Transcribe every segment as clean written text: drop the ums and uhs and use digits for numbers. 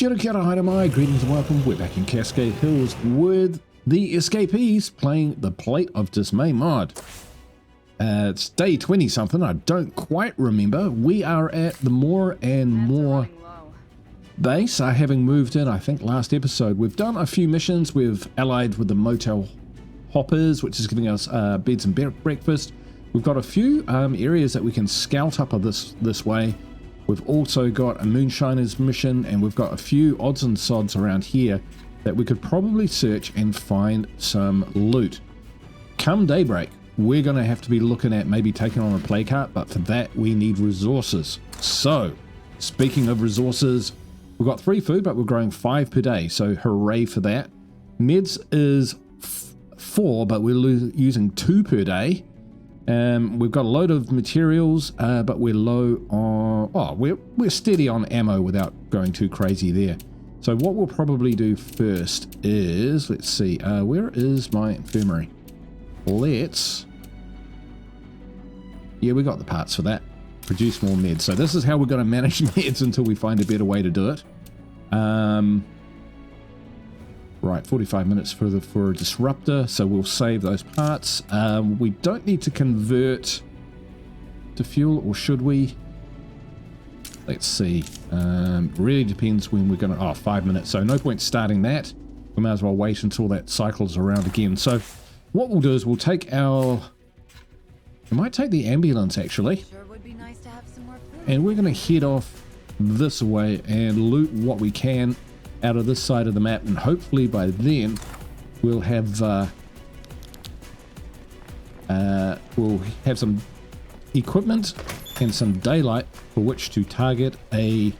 Kia ora, haere mai, greetings and welcome. We're back in Cascade Hills with the Escapees playing the Plate of Dismay mod. It's day 20 something, I don't quite remember. We are at the More and More base, having moved in, I think, last episode. We've done a few missions. We've allied with the Motel Hoppers, which is giving us beds and breakfast. We've got a few areas that we can scout up of this way. We've also got a Moonshiners mission, and we've got a few odds and sods around here that we could probably search and find some loot. Come daybreak, we're going to have to be looking at maybe taking on a play cart, but for that we need resources. So, speaking of resources, we've got 3 food, but we're growing 5 per day, so hooray for that. Meds is 4, but we're using 2 per day. We've got a load of materials, but we're low on... we're steady on ammo without going too crazy there. So what we'll probably do first is, let's see, where is my infirmary? Yeah, we got the parts for that. Produce more meds. So this is how we're going to manage meds until we find a better way to do it. Right, 45 minutes for a disruptor, so we'll save those parts. We don't need to convert to fuel, or should we? Let's see. Really depends when we're going to... 5 minutes, so no point starting that. We might as well wait until that cycles around again. So what we'll do is we'll take our... We might take the ambulance, actually. Sure would be nice to have some more food. And we're going to head off this way and loot what we can out of this side of the map, and hopefully by then we'll have some equipment and some daylight for which to target a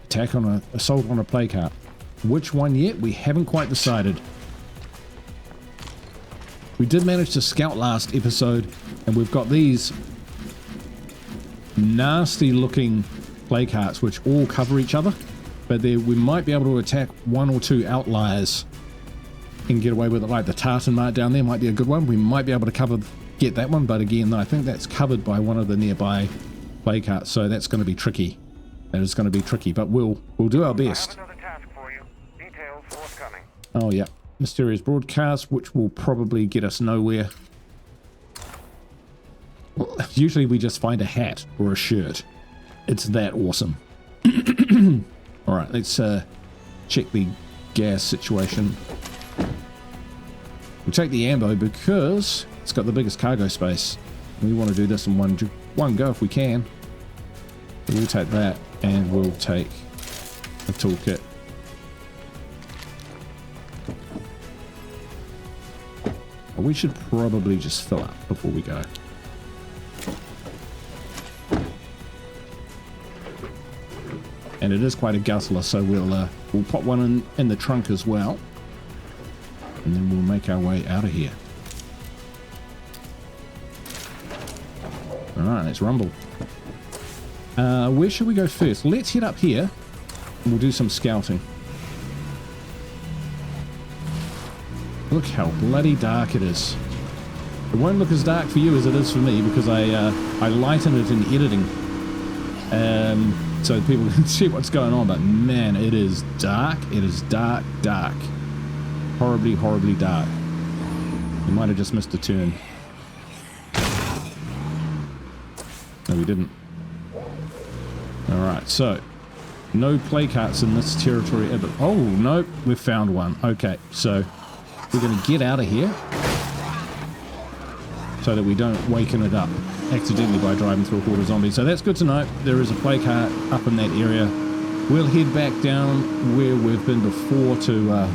attack on assault on a play cart. Which one yet? We haven't quite decided. We did manage to scout last episode, and we've got these nasty looking play carts which all cover each other. But we might be able to attack 1 or 2 outliers and get away with it, like the tartan mart down there might be a good one. We might be able to get that one, but again, I think that's covered by one of the nearby play carts, so that's going to be tricky. That is going to be tricky, but we'll do our best. I have another task for you. Details forthcoming. Oh yeah, mysterious broadcast, which will probably get us nowhere. Well, usually we just find a hat or a shirt. It's that awesome. Alright, let's check the gas situation. We'll take the ambo because it's got the biggest cargo space. We want to do this in one go if we can. So we'll take that, and we'll take a toolkit. We should probably just fill up before we go. And it is quite a guzzler, so we'll pop one in the trunk as well, and then we'll make our way out of here. All right, let's rumble. Where should we go first? Let's head up here, and we'll do some scouting. Look how bloody dark it is. It won't look as dark for you as it is for me because I lighten it in editing. So people can see what's going on, but man, it is dark. It is dark, dark. Horribly, horribly dark. We might have just missed a turn. No, we didn't. Alright, so no play carts in this territory. Oh, no, we've found one. Okay, so we're going to get out of here so that we don't waken it up accidentally by driving through a horde of zombies. So that's good to know. There is a play cart up in that area. We'll head back down where we've been before to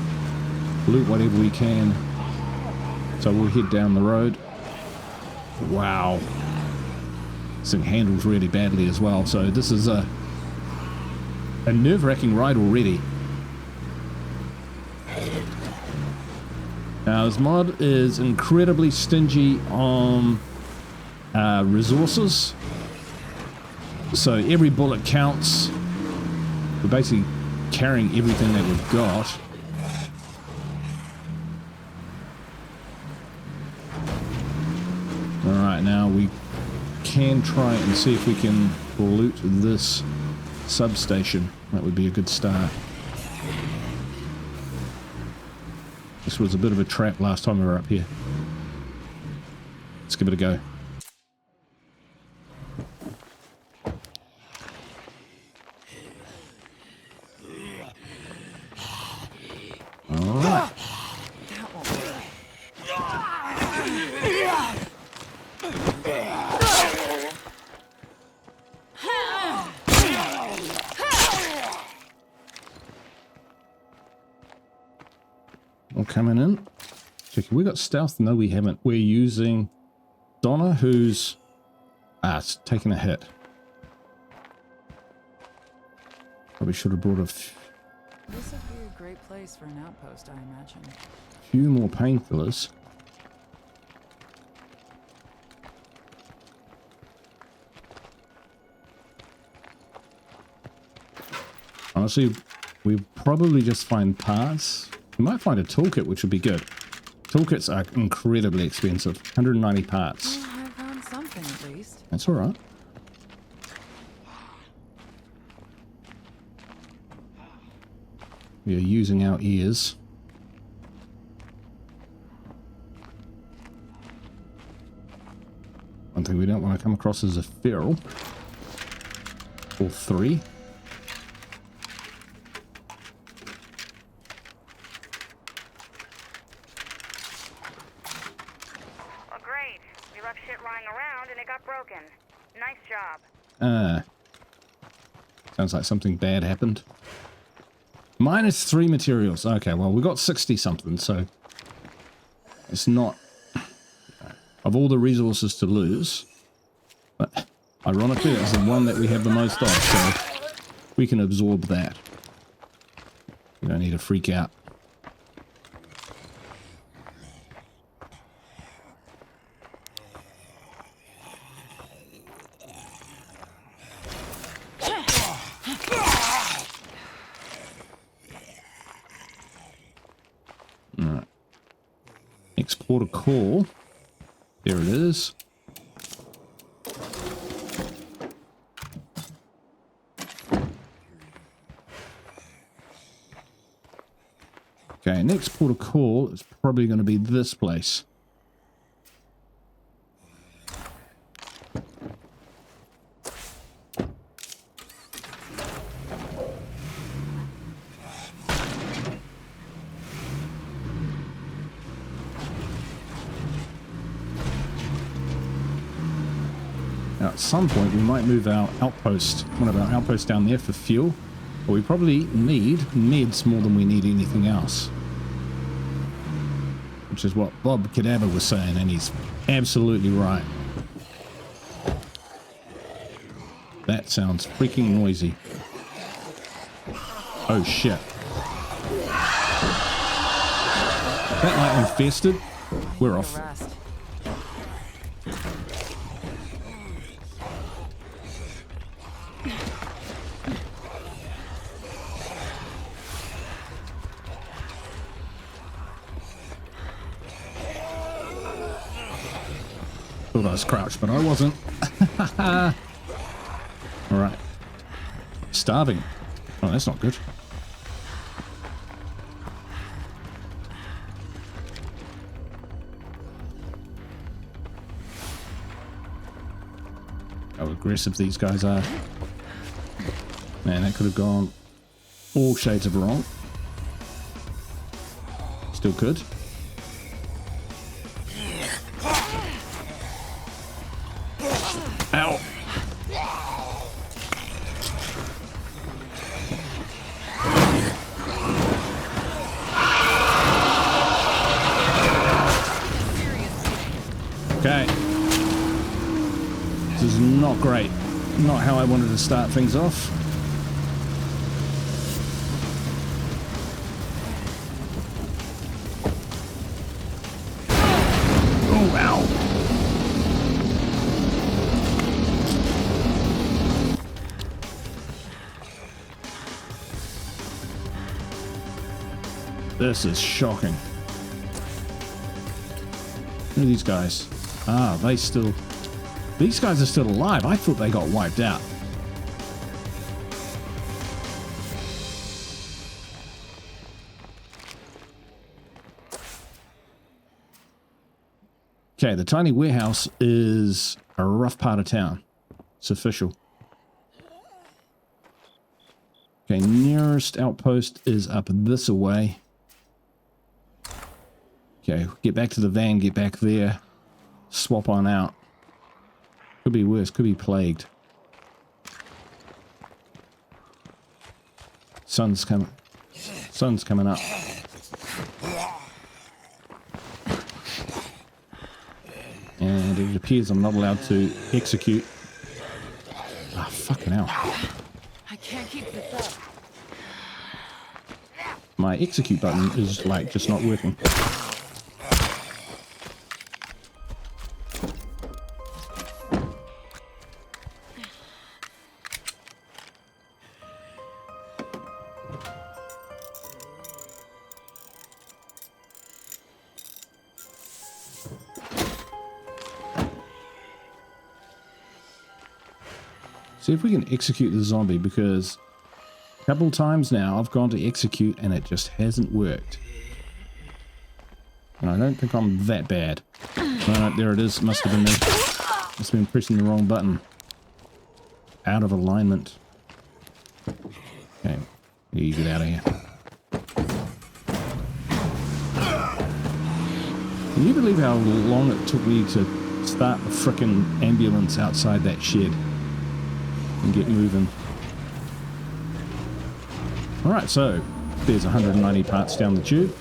loot whatever we can. So we'll head down the road. Wow. This thing handles really badly as well. So this is a nerve-wracking ride already. Now this mod is incredibly stingy on resources, so every bullet counts. We're basically carrying everything that we've got. Alright, now we can try and see if we can loot this substation. That would be a good start. This was a bit of a trap last time we were up here. Let's give it a go. Alright. All coming in. Checking. We got stealth? No, we haven't. We're using Donna, who's it's taking a hit. Probably should have brought a This would be a great place for an outpost, I imagine. few more painkillers. Honestly, we probably just find parts. We might find a toolkit, which would be good. Toolkits are incredibly expensive. 190 parts. Well, I found something at least. That's alright. We are using our ears. One thing we don't want to come across is a feral. Or three. Oh, great. We left shit lying around and it got broken. Nice job. Sounds like something bad happened. -3 materials. Okay, well, we got 60 something, so it's not of all the resources to lose. But ironically, that's the one that we have the most of, so we can absorb that. We don't need to freak out. Export a call. There it is. Okay, next port of call is probably going to be this place. Now, at some point, we might move our outpost, one of our outposts down there for fuel. But we probably need meds more than we need anything else. Which is what Bob Cadaver was saying, and he's absolutely right. That sounds freaking noisy. Oh shit. That like infested? We're off. Rest. Thought I was crouched, but I wasn't. Alright. Starving. Oh, that's not good. How aggressive these guys are. Man, that could have gone all shades of wrong. Still could. Ow! Okay. This is not great. Not how I wanted to start things off. Oh, ow! This is shocking. Who are these guys? Ah, they still... These guys are still alive. I thought they got wiped out. Okay, the tiny warehouse is a rough part of town. It's official. Okay, nearest outpost is up this away. Okay, get back to the van, get back there. Swap on out. Could be worse, could be plagued. Sun's coming up. And it appears I'm not allowed to execute. Ah, oh, fucking hell. I can't keep this up. My execute button is like just not working. See if we can execute the zombie, because a couple times now I've gone to execute and it just hasn't worked. And I don't think I'm that bad. No, there it is. Must have been there. Must have been pressing the wrong button. Out of alignment. Okay, you get out of here. Can you believe how long it took me to start the frickin' ambulance outside that shed and get moving? Alright, so there's 190 parts down the tube.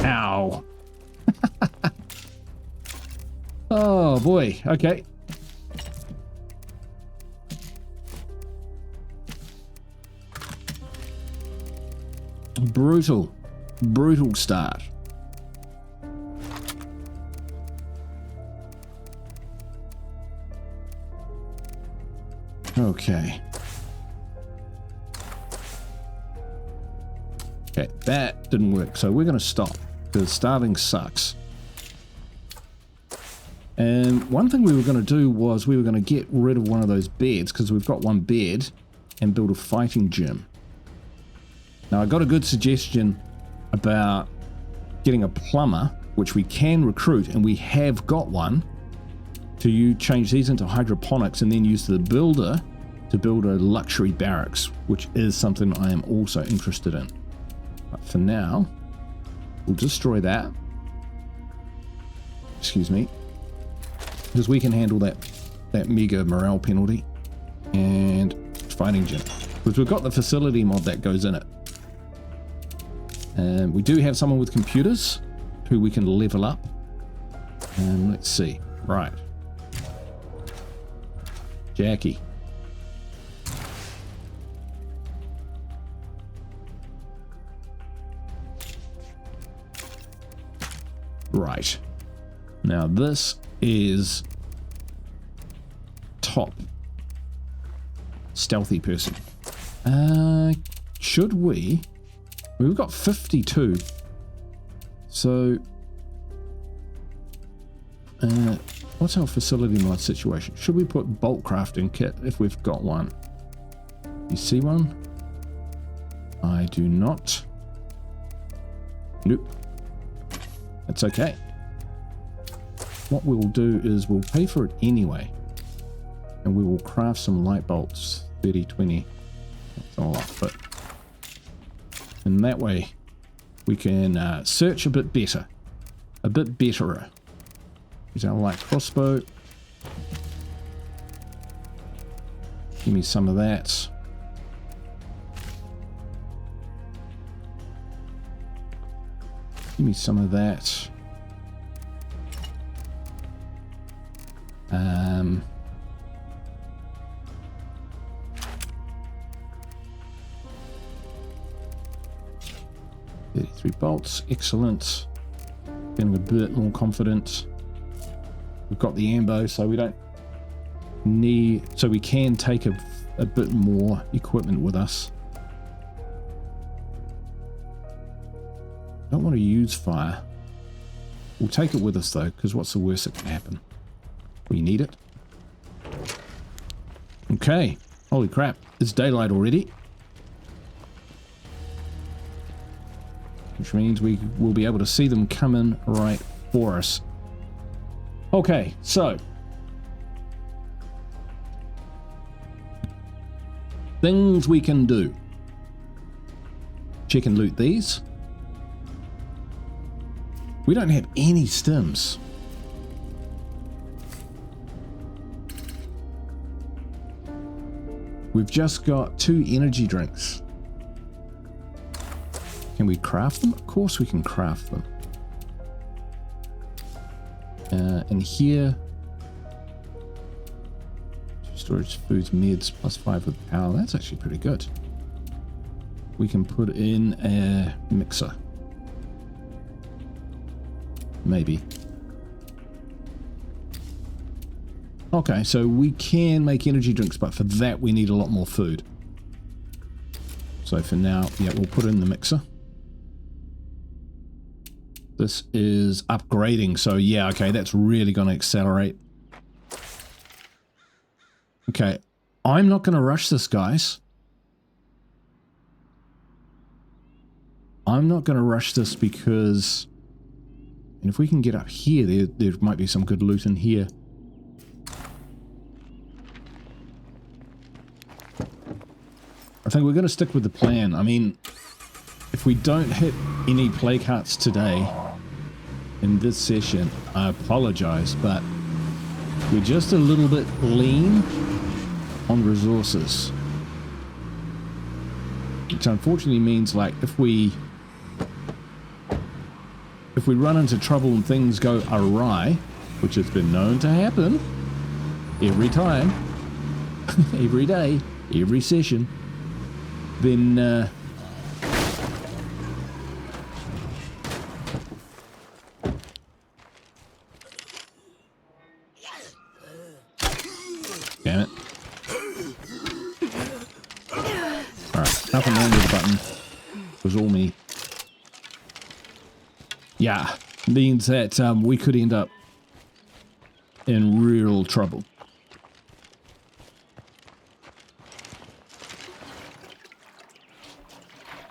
Ow. Oh boy, okay. Brutal start. Okay. Okay, that didn't work, so we're going to stop, because starving sucks. And one thing we were going to do was we were going to get rid of one of those beds, because we've got one bed, and build a fighting gym. Now, I got a good suggestion about getting a plumber, which we can recruit, and we have got one, to change these into hydroponics and then use the builder to build a luxury barracks, which is something I am also interested in. But for now, we'll destroy that. Excuse me. Because we can handle that mega morale penalty. And fighting gym. Because we've got the facility mod that goes in it. And we do have someone with computers who we can level up. And let's see. Right. Jackie. Right. Now this is top stealthy person. Should we? We've got 52. So what's our facility mod situation? Should we put bolt crafting kit if we've got one? You see one? I do not. Nope. That's okay. What we'll do is we'll pay for it anyway. And we will craft some light bolts. 30, 20. That's all off, but and that way we can search a bit better. A bit betterer. Here's our light crossbow. Give me some of that. Give me some of that. 33 bolts, excellent. Getting a bit more confident. We've got the ambo, so we don't so we can take a bit more equipment with us. Don't want to use fire. We'll take it with us though, because what's the worst that can happen? We need it. Okay. Holy crap. It's daylight already. Which means we will be able to see them coming right for us. Okay, so. Things we can do. Check and loot these. We don't have any stims. We've just got 2 energy drinks. Can we craft them? Of course we can craft them. And here, storage, foods, meds, +5 with power. That's actually pretty good. We can put in a mixer. Maybe. Okay, so we can make energy drinks, but for that we need a lot more food. So for now, yeah, we'll put in the mixer. This is upgrading, so yeah, okay, that's really going to accelerate. Okay, I'm not going to rush this, guys. I'm not going to rush this because... And if we can get up here, there might be some good loot in here. I think we're going to stick with the plan. I mean, if we don't hit any plague hearts today in this session, I apologize, but we're just a little bit lean on resources. Which unfortunately means, like, if we run into trouble and things go awry, which has been known to happen every time, every day, every session, then damn it. Alright, nothing wrong with the button. It was all me. Yeah, means that we could end up in real trouble.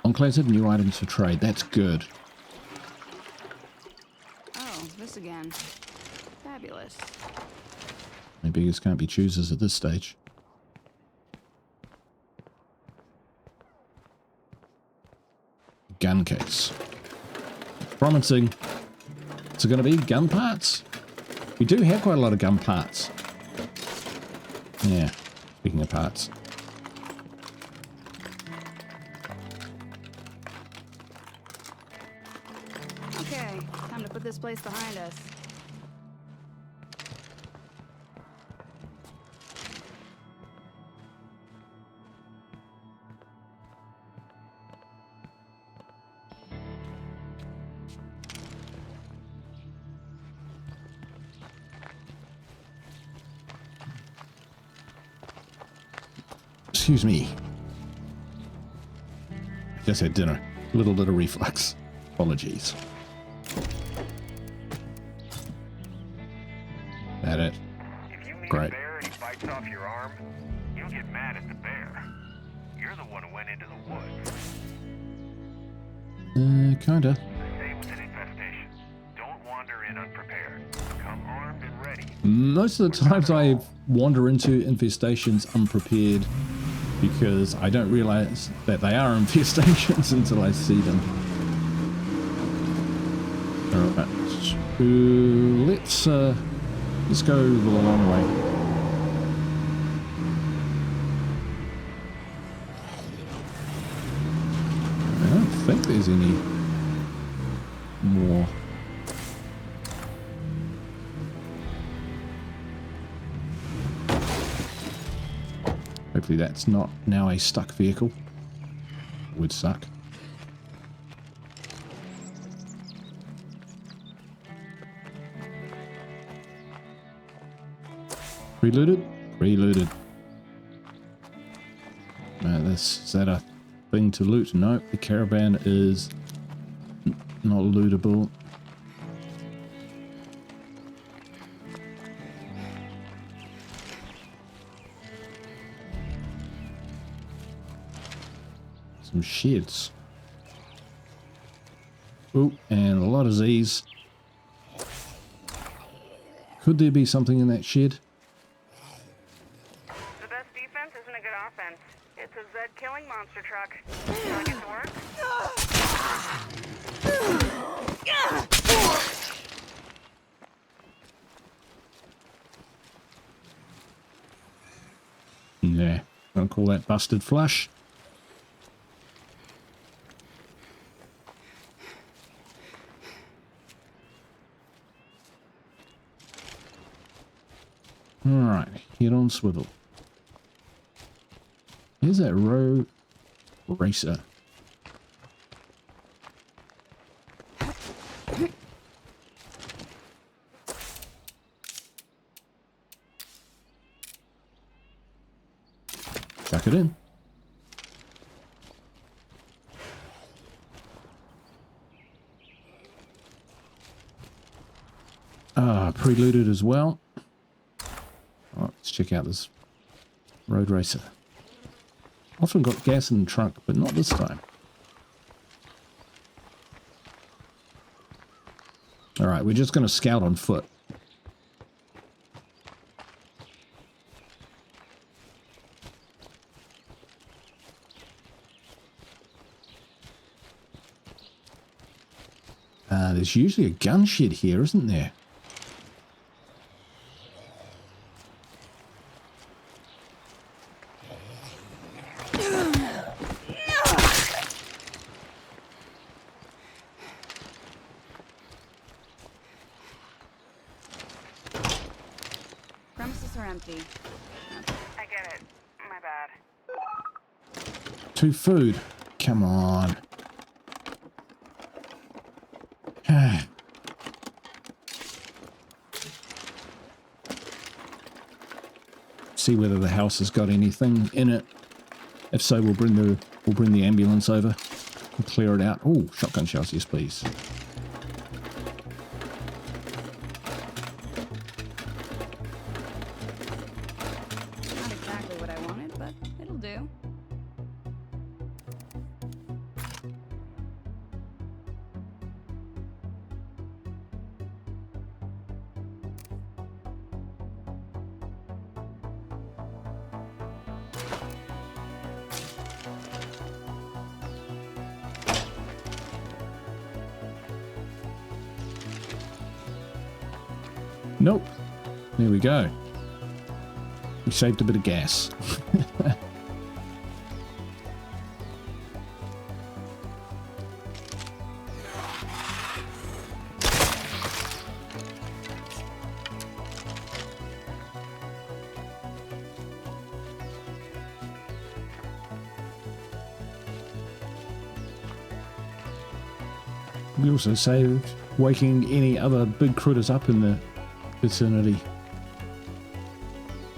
Enclaves have new items for trade. That's good. Oh, this again. Fabulous. My beggars can't be choosers at this stage. Gun case. Promising. Is it going to be gun parts? We do have quite a lot of gun parts. Yeah, speaking of parts. Okay, time to put this place behind us. Excuse me. Just had dinner. A little bit of reflux. Apologies. That it. If you meet Great. a bear and he bites off your arm, you'll get mad at the bear. You're the one who went into the woods. Kinda. The same with an infestation. Don't wander in unprepared. Come armed and ready. Most of the times I wander into infestations unprepared because I don't realize that they are infestations until I see them. Alright, let's go the long way. I don't think there's any more. Hopefully that's not now a stuck vehicle. Would suck. Reloaded? Preluded. Is that a thing to loot? No, the caravan is not lootable. Some sheds. Oh, and a lot of Z's. Could there be something in that shed? The best defense isn't a good offense. It's a Z killing monster truck. Shall I get to work? Nah, don't call that busted flush. Alright, head on swivel. Here's that road racer. Chuck it in. Preluded as well. Alright, let's check out this road racer. Often got gas in the trunk, but not this time. Alright, we're just going to scout on foot. There's usually a gun shed here, isn't there? Premises are empty. I get it. My bad. 2 food. Come on. See whether the house has got anything in it. If so, we'll bring the ambulance over and clear it out. Oh, shotgun shells, yes please. Not exactly what I wanted, but it'll do. Nope. There we go. We saved a bit of gas. We also saved waking any other big critters up in the vicinity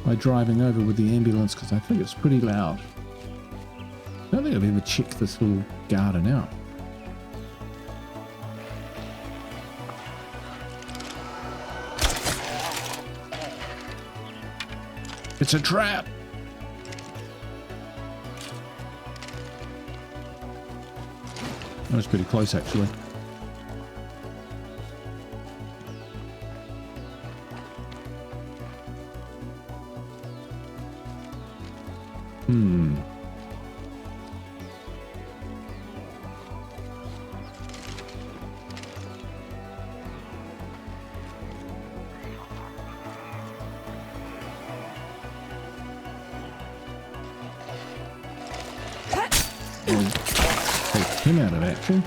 by driving over with the ambulance, because I think it's pretty loud. I don't think I've ever checked this little garden out. It's a trap! That was pretty close actually. Take him out of action.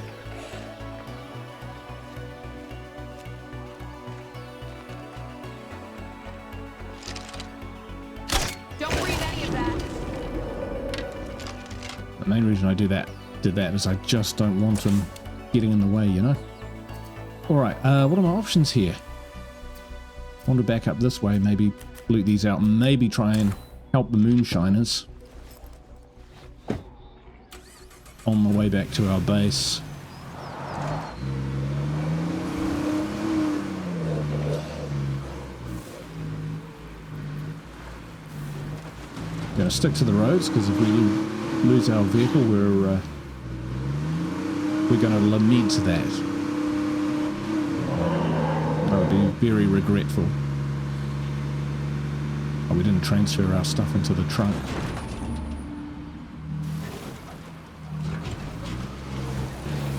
Don't breathe any of that. The main reason I did that is I just don't want him getting in the way, you know? Alright, what are my options here? Wander back up this way, maybe loot these out and maybe try and help the moonshiners on the way back to our base. Gonna stick to the roads because if we lose our vehicle, we're gonna lament that. I would be very regretful. Oh, we didn't transfer our stuff into the trunk.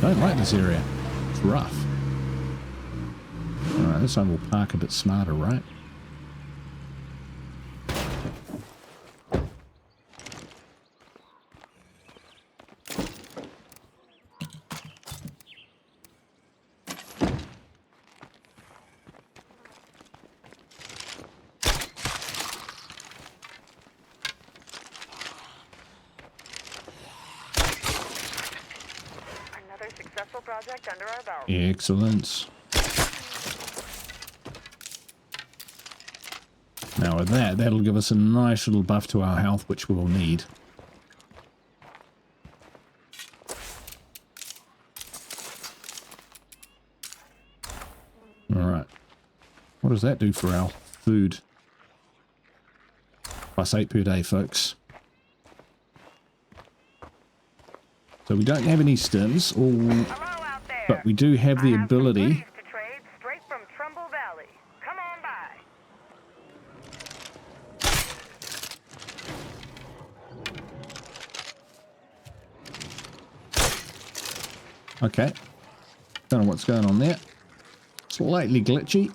Don't like this area. It's rough. Alright, this time we'll park a bit smarter, right? Successful project under our belt. Excellent. Now with that, that'll give us a nice little buff to our health, which we'll need. Alright. What does that do for our food? +8 per day, folks. So we don't have any stims, but we do have the ability. To trade straight from Trumbull Valley. Come on by. Okay. Don't know what's going on there. Slightly glitchy.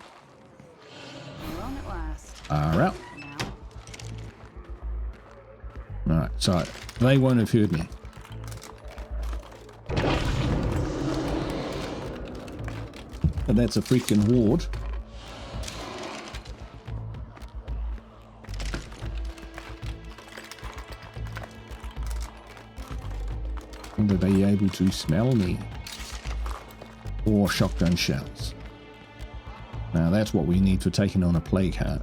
Long at last. Out. Alright, so they won't have heard me. But that's a freaking horde. Are they able to smell me? Or shotgun shells? Now that's what we need for taking on a plague heart.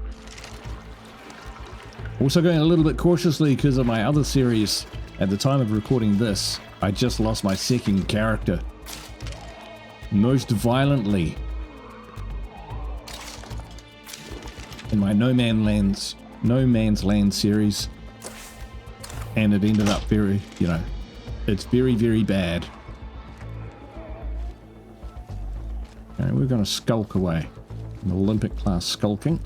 Also going a little bit cautiously because of my other series. At the time of recording this, I just lost my second character. Most violently in my No Man's Land series, and it ended up very, it's very, very bad. Okay, we're going to skulk away. An Olympic class skulking.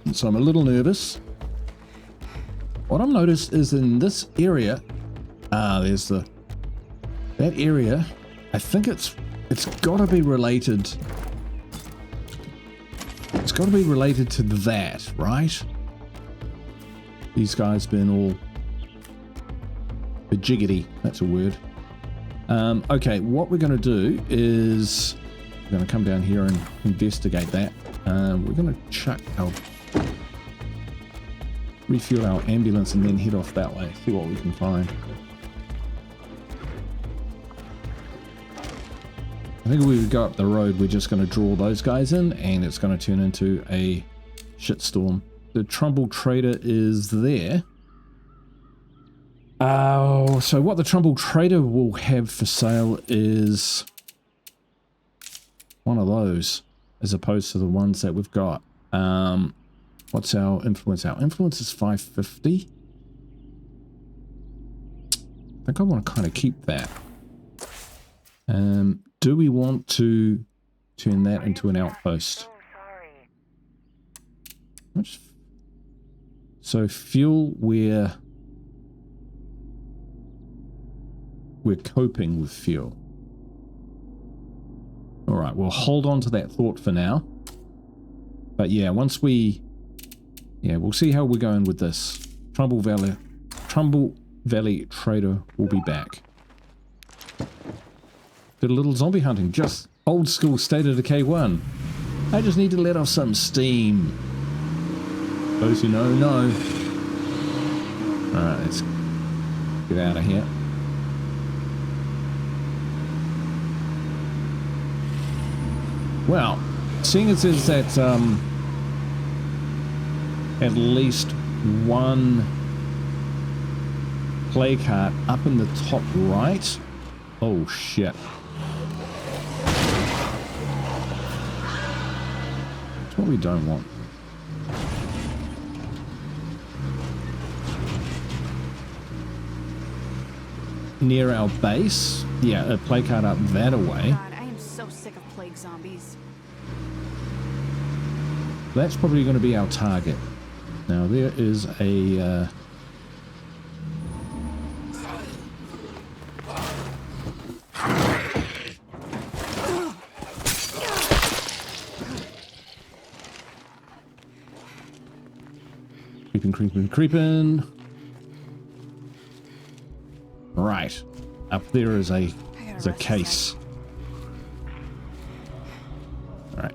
And so I'm a little nervous. What I've noticed is in this area, there's that area. I think it's got to be related. It's got to be related to that, right? These guys been all jiggity. That's a word. Okay, what we're going to do is we're going to come down here and investigate that. We're going to refuel our ambulance and then head off that way. See what we can find. I think if we go up the road, we're just going to draw those guys in, and it's going to turn into a shitstorm. The Trumbull Trader is there. Oh, so what the Trumbull Trader will have for sale is one of those, as opposed to the ones that we've got. What's our influence? Our influence is 550. I think I want to kind of keep that. Do we want to turn that into an outpost? So fuel, we're coping with fuel. All right, we'll hold on to that thought for now. But yeah, we'll see how we're going with this. Trumbull Valley Trader will be back. Did a little zombie hunting, just old school State of Decay 1. I just need to let off some steam. Those who know, know. Alright, let's get out of here. Well, seeing as is that at least one play card up in the top right. Oh shit. That's what we don't want. Near our base. Yeah, a play card up that away. God, I am so sick of plague zombies. That's probably going to be our target. Now there is a creeping. Right. Up there is a case. Alright.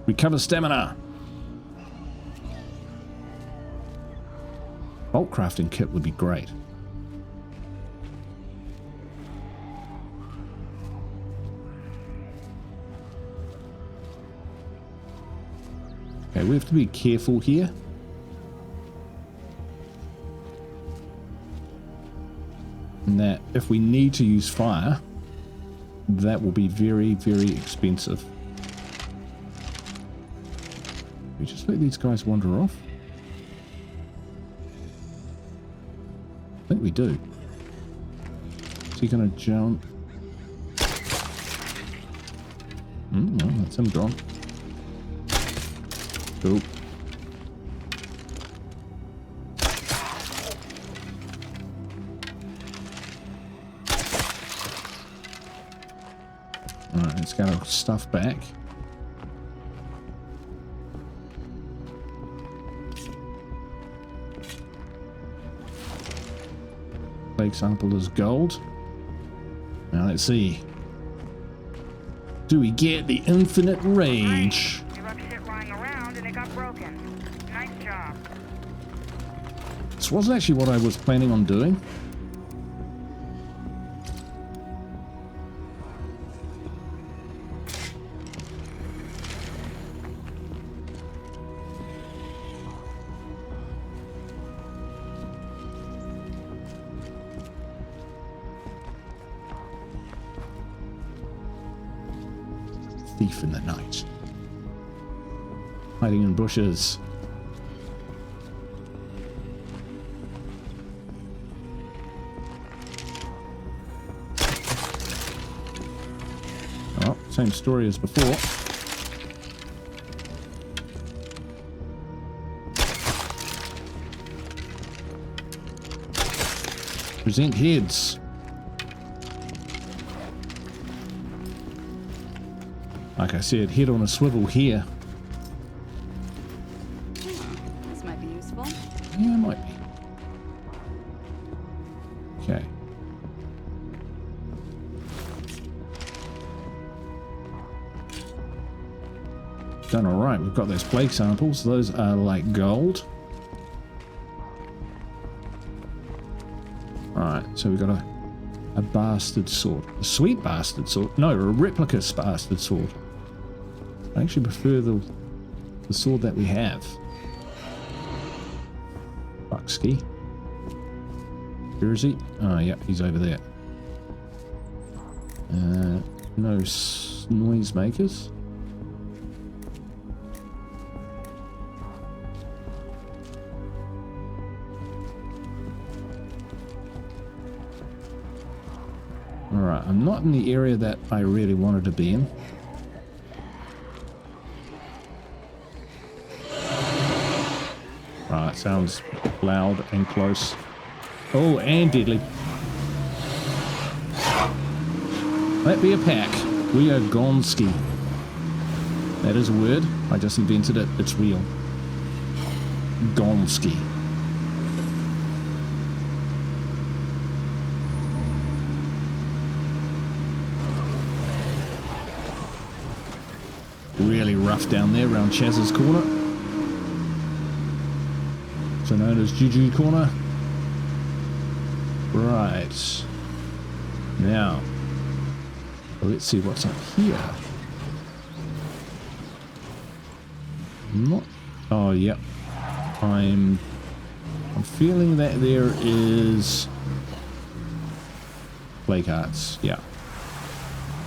Recover stamina. Bolt crafting kit would be great. Okay, we have to be careful here. And that if we need to use fire, that will be very, very expensive. We just let these guys wander off. I think we do. Is he gonna jump? No, that's him gone. Cool. Alright, let's get our stuff back. Plague sample is gold. Now let's see. Do we get the infinite rage? You left shit lying around and it got broken. Nice job. This wasn't actually what I was planning on doing. Thief in the night. Hiding in bushes. Oh, same story as before. Present heads. Like I said, head on a swivel here. This might be useful. Yeah, it might be. Okay. Done all right. We've got those plague samples. Those are like gold. All right. So we've got a bastard sword. A sweet bastard sword. No, a replica bastard sword. I actually prefer the sword that we have. Bucksky. Where is he? Oh, yeah, he's over there. No noisemakers. Alright, I'm not in the area that I really wanted to be in. Right, sounds loud and close. Oh, and deadly. That be a pack. We are Gonski. That is a word. I just invented it. It's real. Gonski. Really rough down there around Chaz's corner. So known as Juju corner. Right. Now, let's see what's up here. Not. Oh, yep. I'm feeling that there is plague hearts, yeah,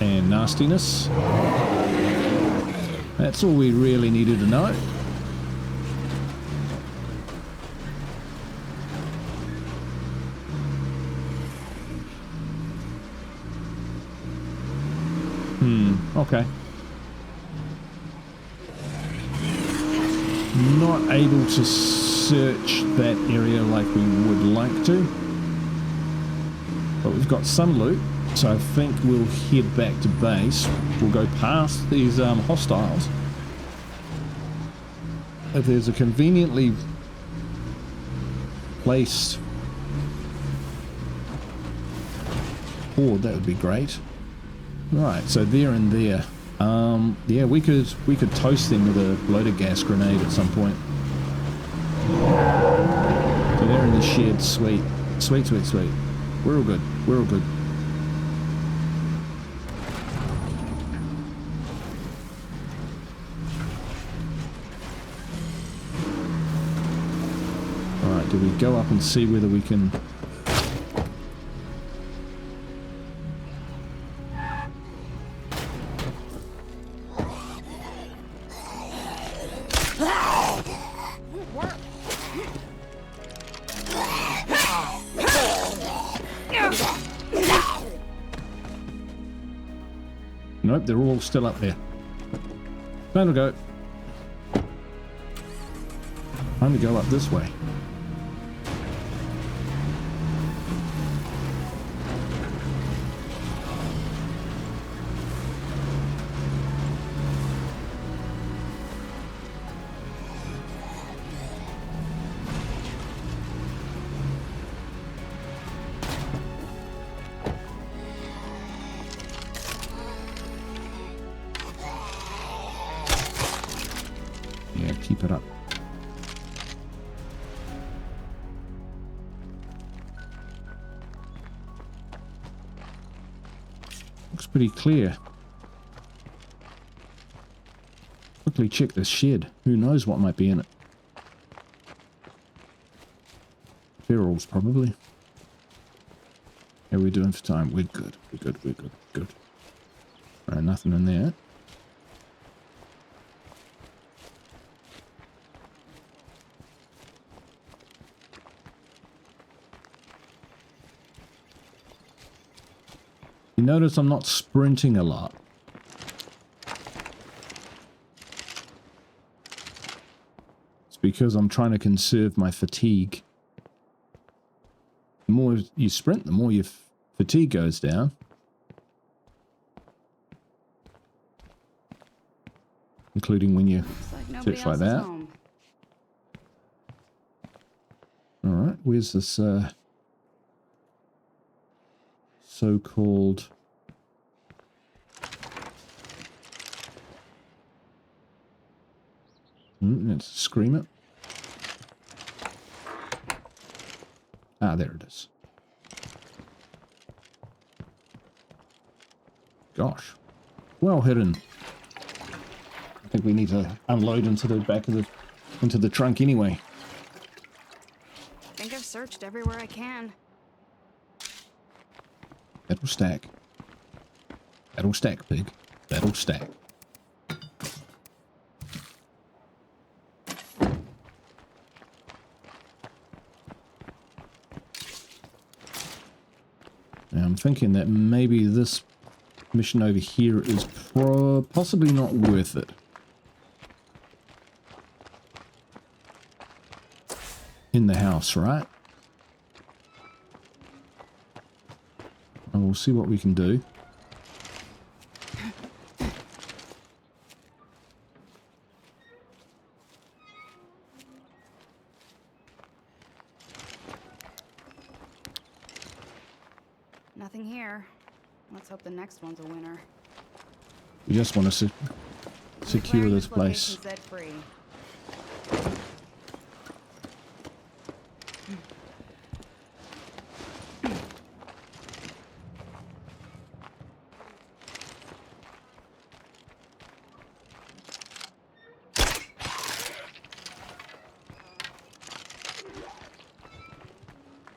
and nastiness. That's all we really needed to know. Okay. Not able to search that area like we would like to. But we've got some loot, so I think we'll head back to base. We'll go past these hostiles. If there's a conveniently placed horde, that would be great. Right, so there and there. Yeah, we could toast them with a loaded gas grenade at some point. So they're in the shed. Sweet. Sweet, sweet, sweet. We're all good. We're all good. Alright, do we go up and see whether we can... Nope, they're all still up there. Time to go. Time to go up this way. Keep it up. Looks pretty clear. Quickly check this shed. Who knows what might be in it? Ferals, probably. How are we doing for time? We're good. We're good. We're good. Good. Alright, nothing in there. You notice I'm not sprinting a lot. It's because I'm trying to conserve my fatigue. The more you sprint, the more your fatigue goes down. Including when you search like that. Alright, where's this so-called let's scream it. Ah, there it is. Gosh, well hidden. I think we need to unload into the back of into the trunk anyway. I think I've searched everywhere I can. That'll stack. That'll stack, pig. That'll stack. Now I'm thinking that maybe this mission over here is possibly not worth it. In the house, right? And we'll see what we can do. Nothing here. Let's hope the next one's a winner. We just want to secure this place. Free.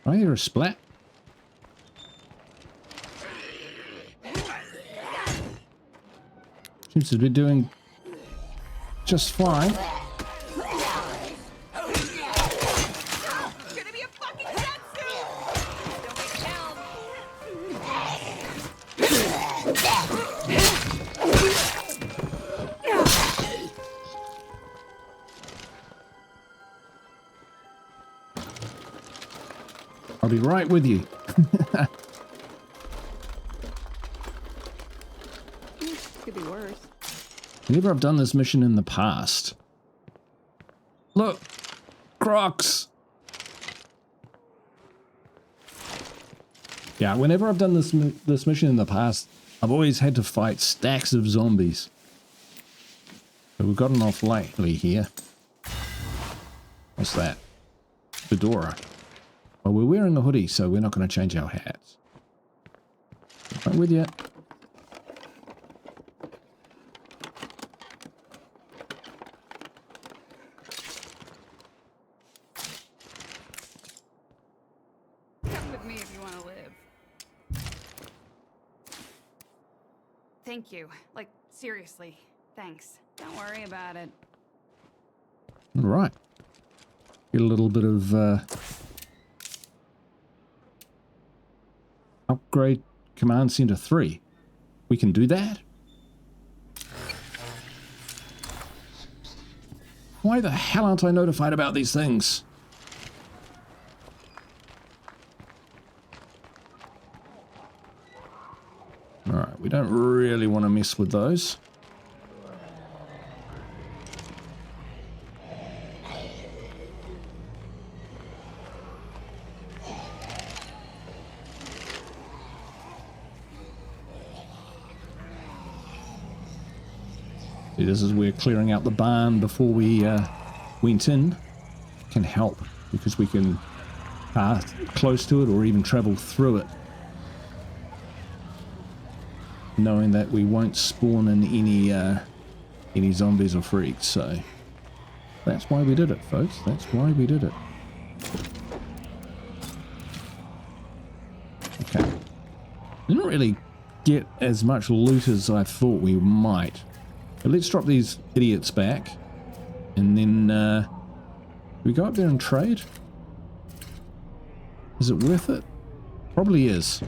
I hear a splat. Seems to be doing just fine. I'll be right with you. Could be worse. Whenever I've done this mission in the past. Look! Crocs! Yeah, whenever I've done this mission in the past, I've always had to fight stacks of zombies. So we've gotten off lightly here. What's that? Fedora. Well, we're wearing a hoodie, so we're not going to change our hats. Right with you. Come with me if you want to live. Thank you. Like, seriously. Thanks. Don't worry about it. All right. Get a little bit of upgrade command center 3. We can do that? Why the hell aren't I notified about these things? Alright, we don't really want to mess with those. See, this is where clearing out the barn before we went in can help, because we can pass close to it or even travel through it, knowing that we won't spawn in any zombies or freaks. So that's why we did it, folks. That's why we did it. Okay. Didn't really get as much loot as I thought we might. But let's drop these idiots back, and then do we go up there and trade? Is it worth it? Probably is.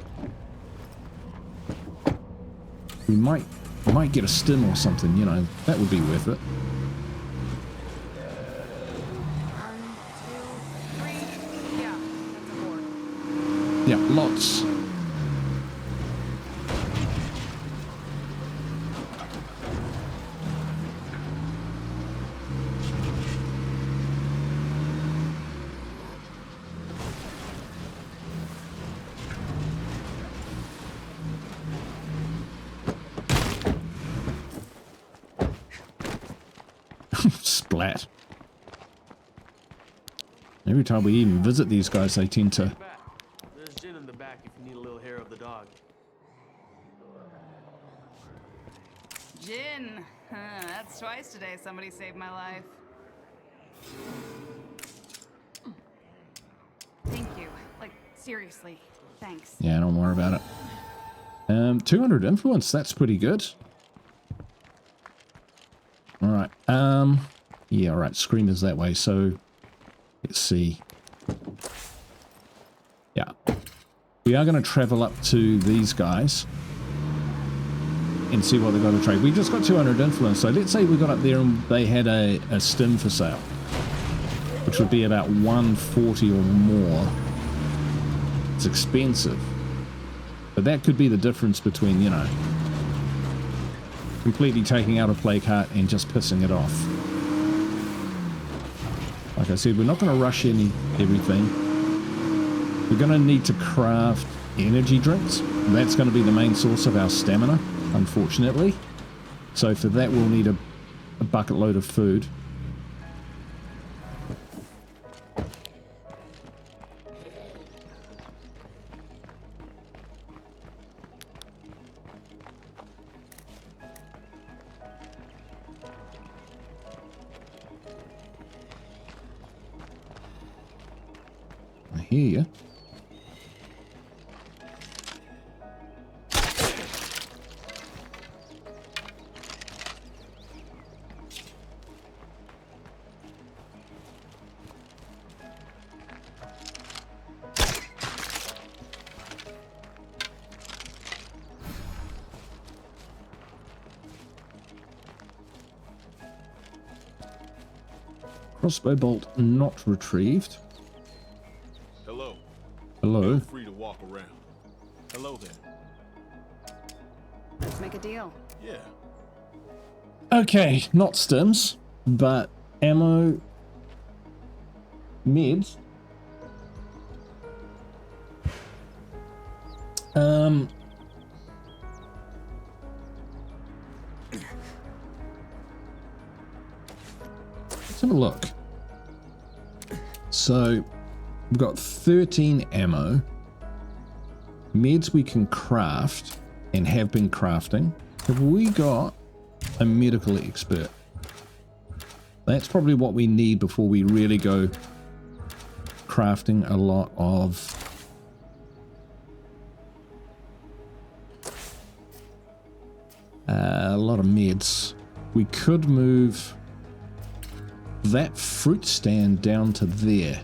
We might get a stim or something, you know, that would be worth it. 1, 2, 3. Yeah, that's a board. Yeah, lots. Splat. Every time we even visit these guys, they tend to... There's gin in the back if you need a little hair of the dog. Gin. That's twice today somebody saved my life. Thank you. Like, seriously. Thanks. Yeah, don't worry about it. 200 influence, that's pretty good. Alright, yeah, alright, Screamer's that way, so let's see. Yeah. We are going to travel up to these guys and see what they've got to trade. We just got 200 influence, so let's say we got up there and they had a stim for sale, which would be about 140 or more. It's expensive. But that could be the difference between, you know, completely taking out a play cart and just pissing it off. Like I said, we're not going to rush everything. We're going to need to craft energy drinks. That's going to be the main source of our stamina, unfortunately. So for that, we'll need a bucket load of food. I hear you. Crossbow bolt not retrieved. Hello. Hello. Feel free to walk around. Hello there. Let's make a deal. Yeah. Okay, not stims, but ammo, meds. Let's have a look. So we've got 13 ammo. Meds we can craft and have been crafting. Have we got a medical expert? That's probably what we need before we really go crafting a lot of meds. We could move that fruit stand down to there.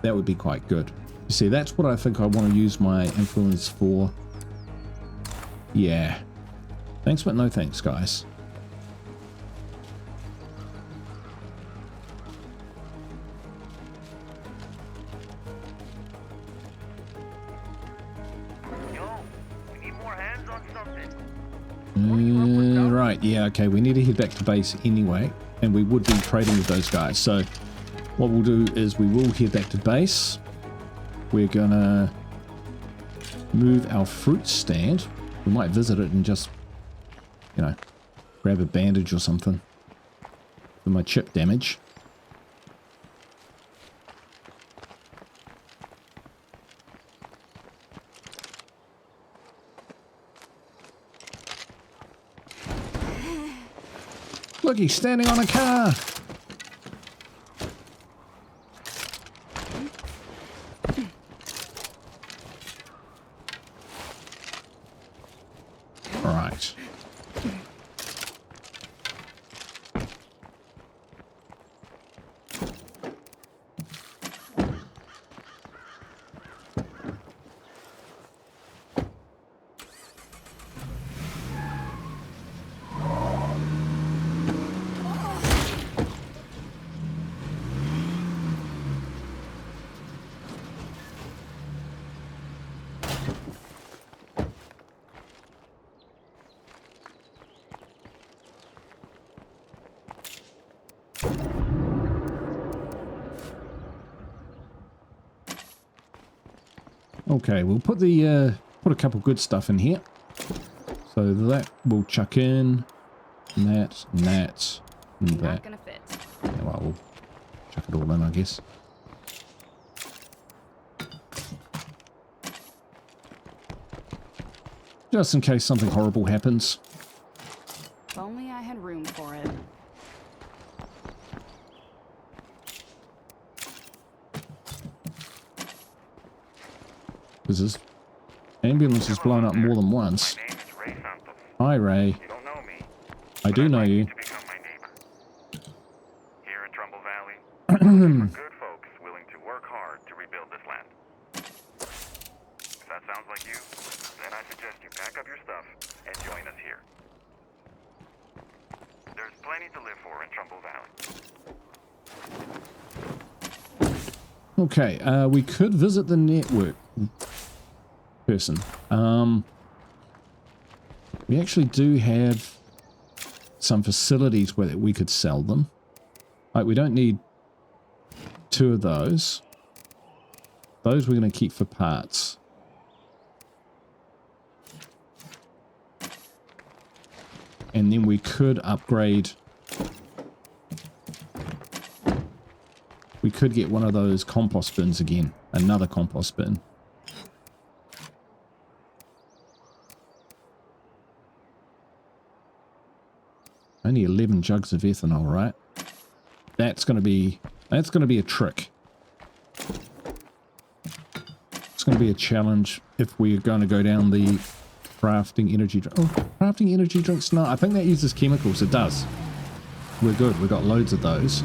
That would be quite good. You see, that's what I think I want to use my influence for. Yeah. Thanks, but no thanks, guys. Yo, we need more hands on something. Right, yeah, okay, we need to head back to base anyway, and we would be trading with those guys. So what we'll do is we will head back to base. We're gonna move our fruit stand. We might visit it and just, you know, grab a bandage or something for my chip damage. Look, he's standing on a car. Right. Okay, we'll put the put a couple good stuff in here. So that we'll chuck in, and that, and that, and Not that. gonna fit. Yeah, well, we'll chuck it all in, I guess. Just in case something horrible happens. If only I had room for it. Because this ambulance has blown up more than once. My name is Ray Santos. Hi, Ray. You don't know me. I do know you. To become my neighbor. Here in Trumbull Valley, we're good folks willing to work hard to rebuild this land. If that sounds like you, then I suggest you pack up your stuff and join us here. There's plenty to live for in Trumbull Valley. Okay, we could visit the network person. We actually do have some facilities where we could sell them. Like, we don't need 2 of those. Those we're going to keep for parts. And then we could upgrade. We could get one of those compost bins again. Another compost bin. Only 11 jugs of ethanol, right? That's gonna be a trick. It's gonna be a challenge if we're going to go down the crafting energy drink. Oh, crafting energy drinks? No, I think that uses chemicals. It does. We're good. We've got loads of those.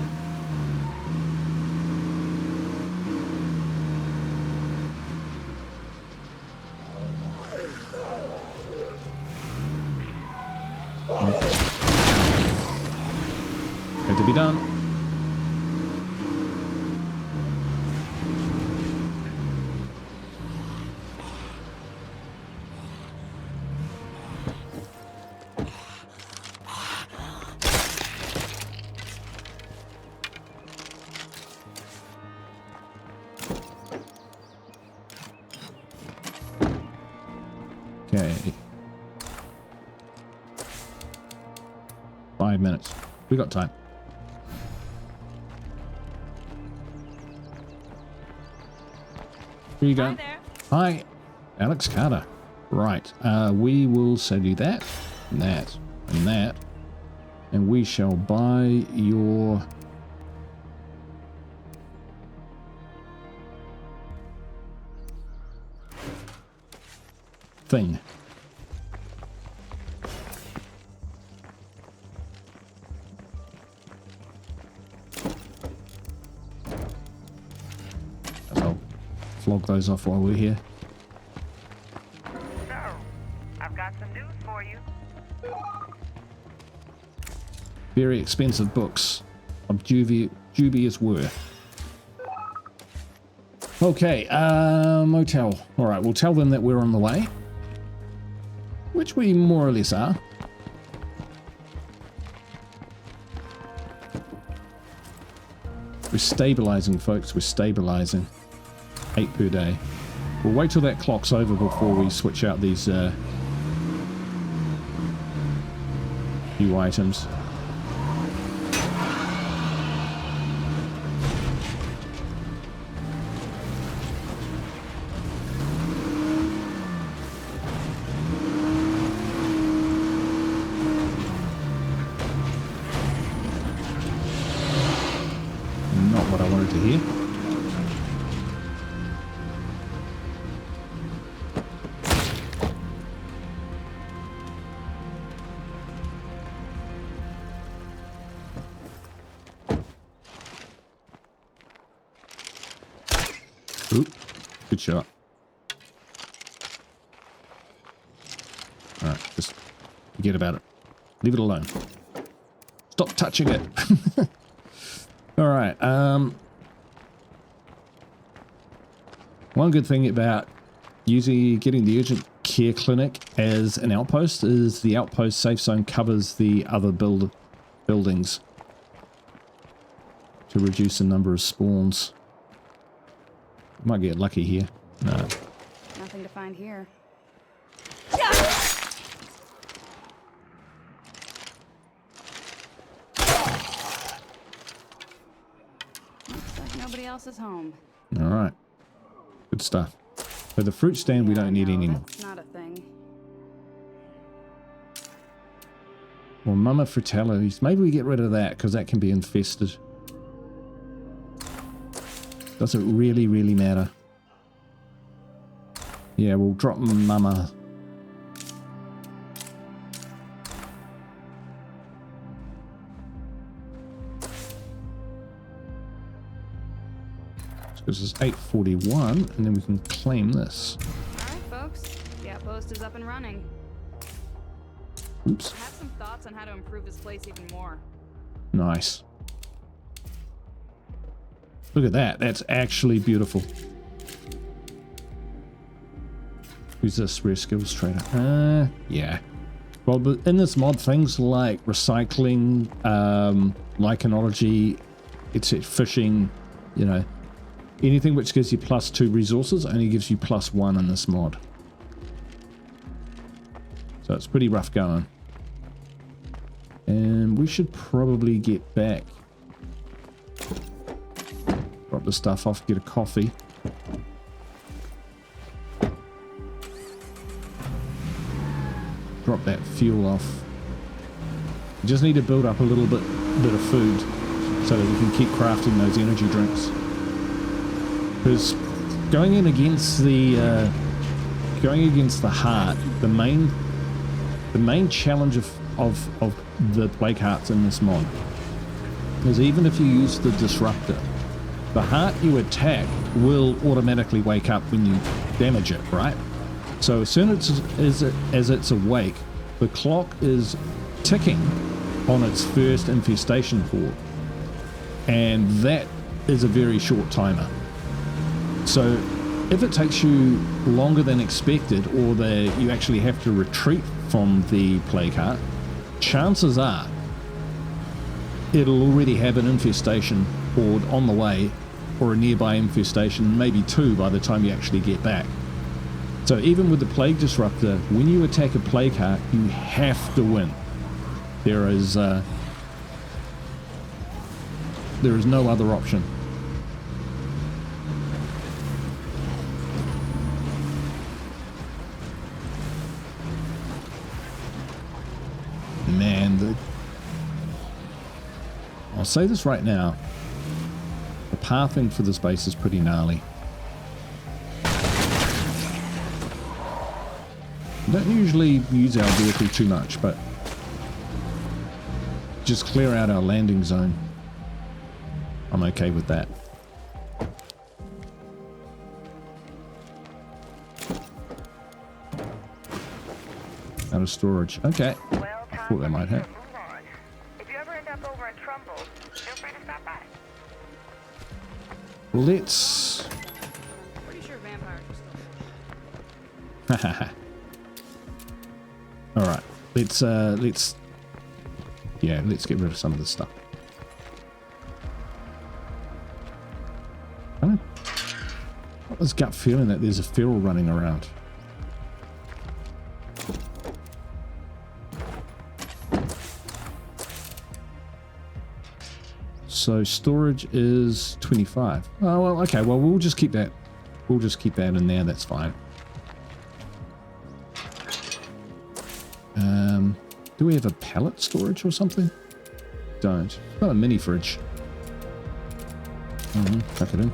Had to be done. 5 minutes. We got time. Here you go. Hi there. Hi, Alex Carter. Right, we will sell you that, and that, and that, and we shall buy your thing. I'll flog those off while we're here. So, I've got some news for you. Very expensive books of dubious worth. Okay, motel. All right, we'll tell them that we're on the way, which we more or less are. We're stabilizing, folks. We're stabilizing. 8 per day. We'll wait till that clock's over before we switch out these few items. Not what I wanted to hear. Oop, good shot. Alright, just forget about it. Leave it alone. Stop touching it. Alright, one good thing about getting the urgent care clinic as an outpost is the outpost safe zone covers the other buildings to reduce the number of spawns. Might get lucky here. No. Nothing to find here. Looks like nobody else is home. Alright. Good stuff. For the fruit stand, we don't need no, any more. That's not a thing. Well, Mama Fratelli's. Maybe we get rid of that because that can be infested. Does it really, really matter? Yeah, we'll drop Mama. Because it's 8:41, and then we can claim this. Alright, folks. The outpost is up and running. Oops. I have some thoughts on how to improve this place even more. Nice. Look at that. That's actually beautiful. Who's this? Rare skills trader. Yeah. Well, but in this mod, things like recycling, lichenology, etc., fishing, you know, anything which gives you +2 resources only gives you +1 in this mod. So it's pretty rough going. And we should probably get back. Drop the stuff off, get a coffee. Drop that fuel off. We just need to build up a little bit of food so that we can keep crafting those energy drinks. Because going against the heart, the main challenge of the plague hearts in this mod is even if you use the disruptor, the heart you attack will automatically wake up when you damage it, right? So as soon as it's awake, the clock is ticking on its first infestation horde, and that is a very short timer. So if it takes you longer than expected, or you actually have to retreat from the plague heart, chances are it'll already have an infestation horde on the way, or a nearby infestation, maybe 2 by the time you actually get back. So even with the plague disruptor, when you attack a plague heart, you have to win. There is no other option. Man, I'll say this right now. The pathing for this base is pretty gnarly. Don't usually use our vehicle too much, but just clear out our landing zone. I'm okay with that. Out of storage. Okay. Well, Thought that might happen. move on. If you ever end up over in Trumbull, feel free to stop by. Let's... Pretty sure vampires are still. Alright. Let's yeah, let's get rid of some of this stuff. I don't got this gut feeling that there's a feral running around. So storage is 25. Oh well, okay. Well, we'll just keep that. We'll just keep that in there. That's fine. Do we have a pallet storage or something? Don't. Not a mini fridge. Tuck it in.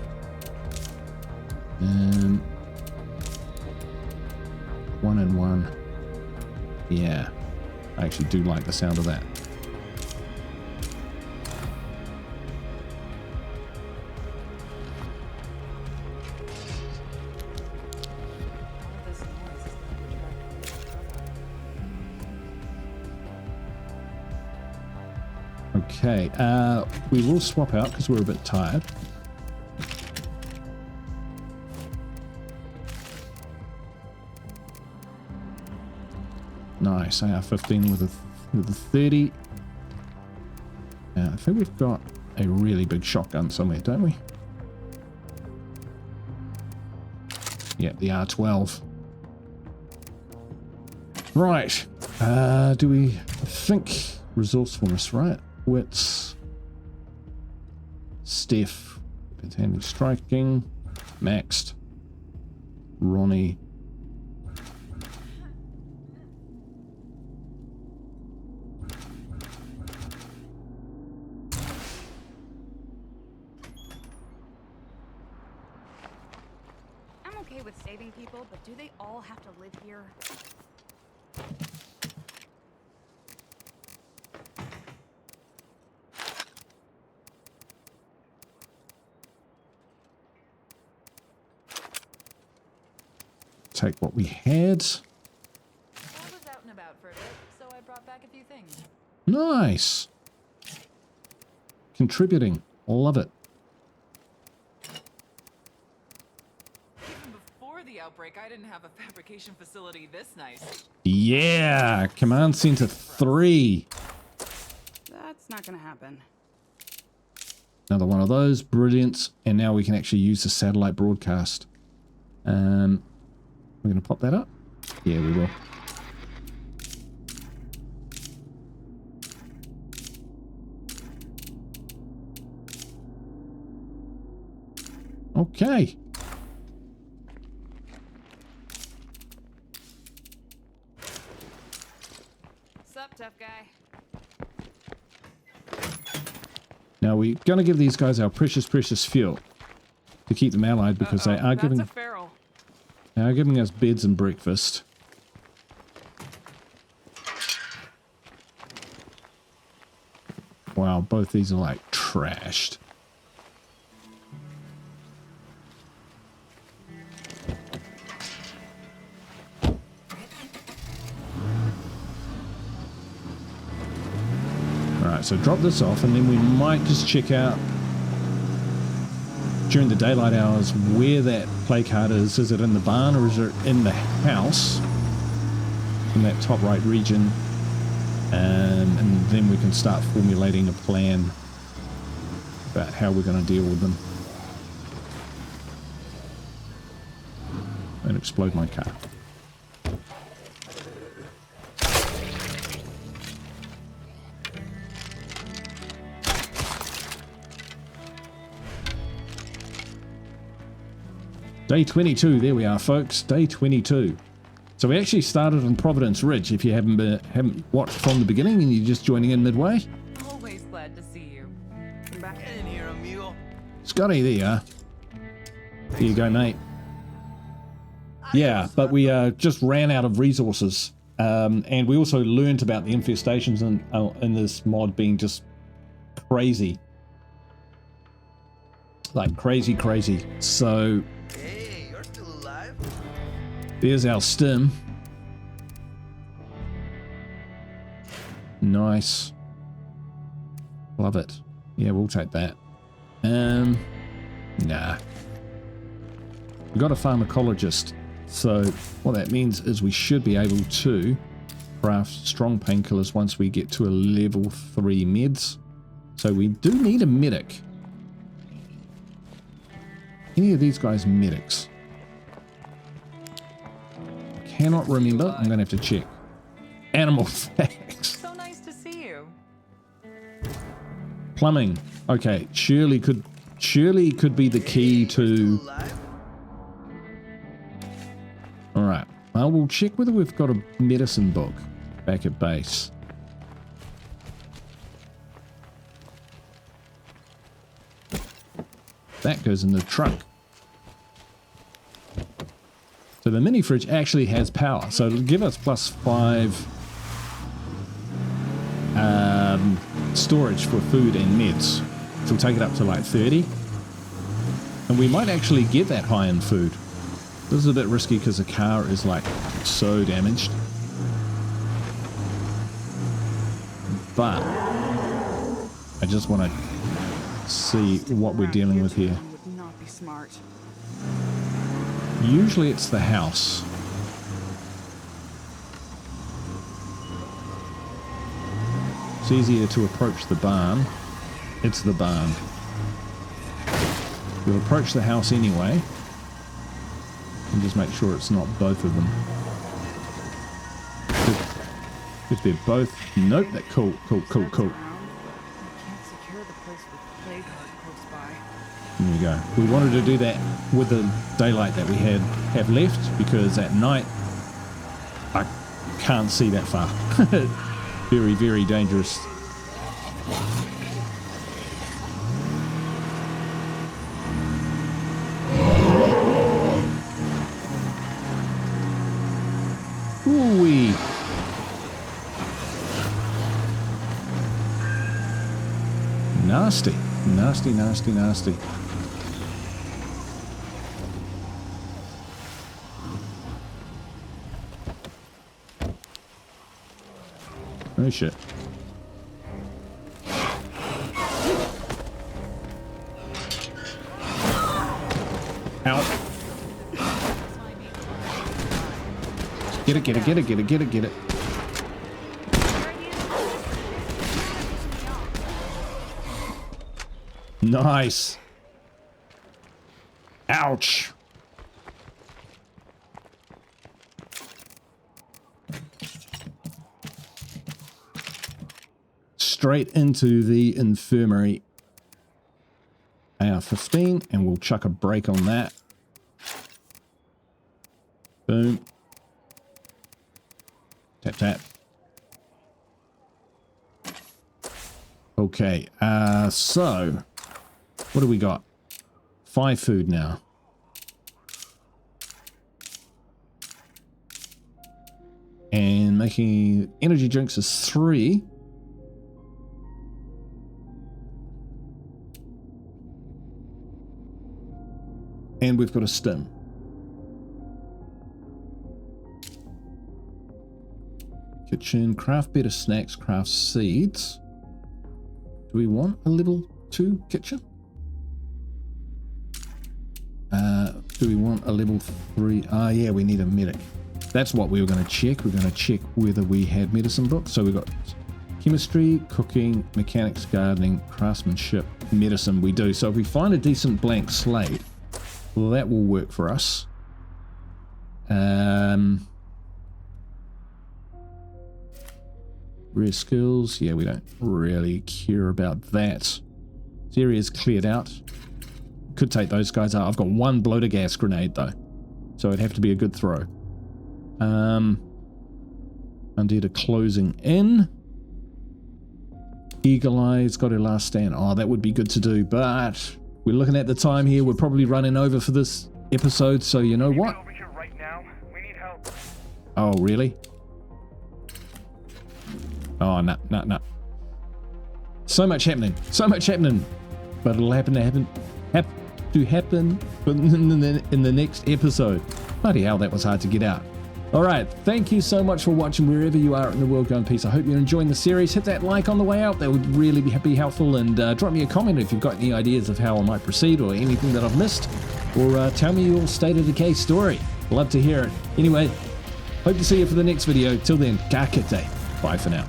1 and 1. Yeah, I actually do like the sound of that. Okay, we will swap out because we're a bit tired. Nice, AR-15 with a 30. I think we've got a really big shotgun somewhere, don't we? Yeah, the R12. Right, do we think resourcefulness, right? Wits, Steph, handling striking, maxed, Ronnie. I'm okay with saving people, but do they all have to live here? Take what we had. I was out and about for a bit, so I brought back a few things. Nice. Contributing. Love it. Even before the outbreak, I didn't have a fabrication facility this nice. Yeah. Command Center 3. That's not gonna happen. Another one of those. Brilliant. And now we can actually use the satellite broadcast. We're going to pop that up? Yeah, we will. Okay. Sup, tough guy? Now we're going to give these guys our precious fuel to keep them allied because they are giving... That's a feral. They are giving us beds and breakfast. Wow, both these are like trashed. Alright, so drop this off and then we might just check out during the daylight hours where that play card is. Is it in the barn or is it in the house? In that top right region. And then we can start formulating a plan about how we're going to deal with them. And explode my car. Day 22, there we are, folks. Day 22. So we actually started on Providence Ridge. If you haven't watched from the beginning and you're just joining in midway. Always glad to see you. Come back in here, amigo. Scotty, there you are. There you go, mate. Yeah, but we just ran out of resources. And we also learned about the infestations in this mod being just crazy. Like crazy. So Hey, you're still alive? there's our stim. Nice. Love it. Yeah, we'll take that. Nah. We got a pharmacologist. So what that means is we should be able to craft strong painkillers once we get to a level 3 meds. So we do need a medic. Any of these guys medics? Cannot remember. I'm going to have to check. Animal facts. So nice to see you. Plumbing. Okay, surely could be the key to... Alright, well, we'll check whether we've got a medicine book back at base. That goes in the trunk. So the mini fridge actually has power, so it'll give us +5 storage for food and meds. So we'll take it up to like 30. And we might actually get that high in food. This is a bit risky because the car is like so damaged. But I just want to see what we're dealing with here. Would not be smart. Usually it's the house. It's easier to approach the barn. It's the barn. We'll approach the house anyway. And just make sure it's not both of them. If they're both... Nope, that cool. Can't secure the place with plague guard close by. There you go. We wanted to do that with the daylight that we have left, because at night I can't see that far. Very, very dangerous. Ooh-wee. Nasty. Nasty, nasty, nasty. Oh shit. Ow. Get it, get it, get it, get it, get it, get it. Nice. Ouch. Straight into the infirmary. AR-15, and we'll chuck a break on that. Boom. Tap, tap. Okay, so what do we got? 5 food now. And making energy drinks is 3. And we've got a stim. Kitchen, craft better snacks, craft seeds. Do we want a level 2 kitchen? Do we want a level 3? Ah, yeah, we need a medic. That's what we were going to check. We're going to check whether we had medicine books. So we've got chemistry, cooking, mechanics, gardening, craftsmanship, medicine. We do. So if we find a decent blank slate, well, that will work for us. Rare skills. Yeah, we don't really care about that. This area is cleared out. Could take those guys out. I've got one bloater gas grenade though, so it'd have to be a good throw. Undead are closing in. Eagle Eye's got her last stand. Oh, that would be good to do, but we're looking at the time here. We're probably running over for this episode, so you know what? Over here right now. We need help. Oh, really? Oh, no. So much happening. But it'll have to happen in the next episode. Bloody hell, that was hard to get out. Alright, thank you so much for watching wherever you are in the world. Go in peace. I hope you're enjoying the series. Hit that like on the way out. That would really be helpful. And drop me a comment if you've got any ideas of how I might proceed or anything that I've missed. Or tell me your State of Decay story. Love to hear it. Anyway, hope to see you for the next video. Till then, ka kite. Bye for now.